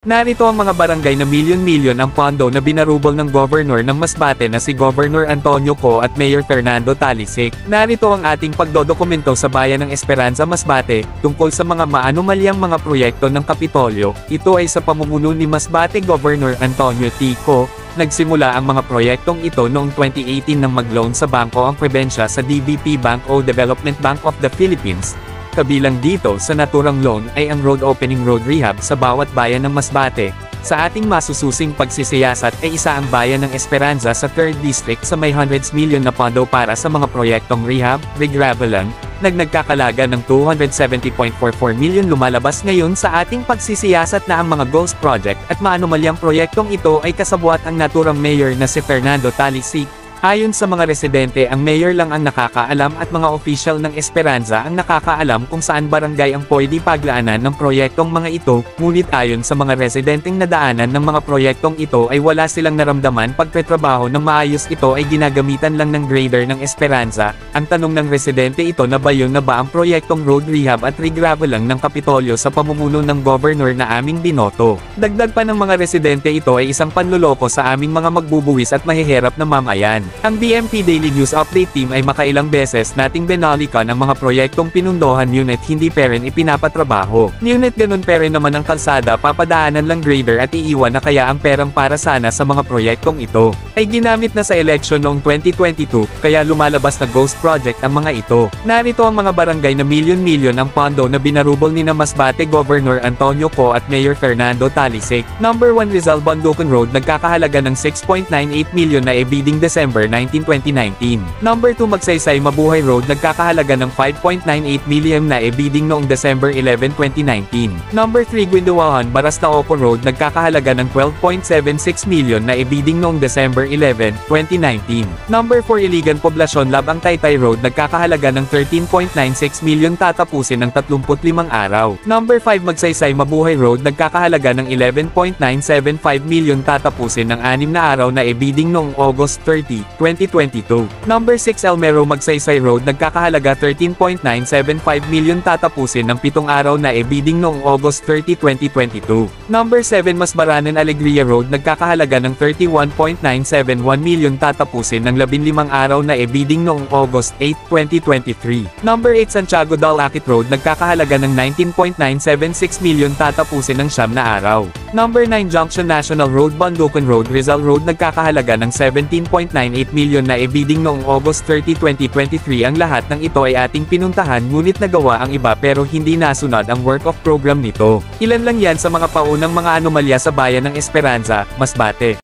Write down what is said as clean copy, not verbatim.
Narito ang mga barangay na milyon-milyon ang pondo na binarubol ng Governor ng Masbate na si Governor Antonio Co at Mayor Fernando Talisic. Narito ang ating pagdodokumento sa bayan ng Esperanza, Masbate, tungkol sa mga maanumalyang mga proyekto ng Kapitolyo. Ito ay sa pamumuno ni Masbate Governor Antonio T. Co. Nagsimula ang mga proyektong ito noong 2018 nang mag-loan sa bangko ang prebensya sa DBP Bank o Development Bank of the Philippines. Kabilang dito sa naturang loan ay ang road opening road rehab sa bawat bayan ng Masbate. Sa ating masususing pagsisiyasat ay isa ang bayan ng Esperanza sa 3rd District sa may hundreds million na pondo para sa mga proyektong rehab, regravelan, nagkakalaga ng 270.44 million. Lumalabas ngayon sa ating pagsisiyasat na ang mga ghost project at maanumalyang proyektong ito ay kasabwat ang naturang mayor na si Fernando Talisic. Ayon sa mga residente, ang mayor lang ang nakakaalam at mga opisyal ng Esperanza ang nakakaalam kung saan barangay ang pwede paglaanan ng proyektong mga ito, ngunit ayon sa mga residenteng nadaanan ng mga proyektong ito ay wala silang naramdaman pagpetrabaho ng maayos. Ito ay ginagamitan lang ng grader ng Esperanza. Ang tanong ng residente, ito na ba yun na ba ang proyektong road rehab at regravelang ng Kapitolyo sa pamumuno ng governor na aming binoto? Dagdag pa ng mga residente, ito ay isang panluloko sa aming mga magbubuwis at mahihirap na mamayan. Ang BMP Daily News Update Team ay makailang beses nating binalikan ang mga proyektong pinundohan, ngunit hindi pa rin ipinapatrabaho. Ngunit ganun pa rin naman ang kalsada, papadaanan lang grader at iiwan na, kaya ang perang para sana sa mga proyektong ito ay ginamit na sa eleksyon noong 2022, kaya lumalabas na ghost project ang mga ito. Narito ang mga barangay na milyon-milyon ang pondo na binarubol ni Masbate Governor Antonio Co at Mayor Fernando Talisic. Number 1 Rizal Bondocan Road, nagkakahalaga ng 6.98 million na ebiding December 19, 2019. Number 2 Magsaysay Mabuhay Road, nagkakahalaga ng 5.98 million na ebiding noong December 11, 2019. Number 3 Guinduahan Barastaoco Road, nagkakahalaga ng 12.76 million na ebiding noong December 11, 2019. Number 4 Iligan Poblacion Labang Taytay Road, nagkakahalaga ng 13.96 million, tatapusin ng 35 araw. Number 5 Magsaysay Mabuhay Road, nagkakahalaga ng 11.975 million, tatapusin ng 6 na araw na ebiding noong August 30, 2022. Number 6 Elmero Magsaysay Road, nagkakahalaga 13.975 million, tatapusin ng 7 araw na ebiding noong August 30, 2022. Number 7 Masbaranan Alegria Road, nagkakahalaga ng 31.971 million, tatapusin ng 15 araw na ebiding noong August 8, 2023. Number 8 Santiago Dalakit Road, nagkakahalaga ng 19.976 million, tatapusin ng 9 na araw. Number 9 Junction National Road Bondocan Road Rizal Road, nagkakahalaga ng 17.98 million na ebiding noong August 30, 2023. Ang lahat ng ito ay ating pinuntahan, ngunit nagawa ang iba pero hindi nasunod ang work of program nito. Ilan lang yan sa mga paunang mga anomalya sa bayan ng Esperanza, Masbate.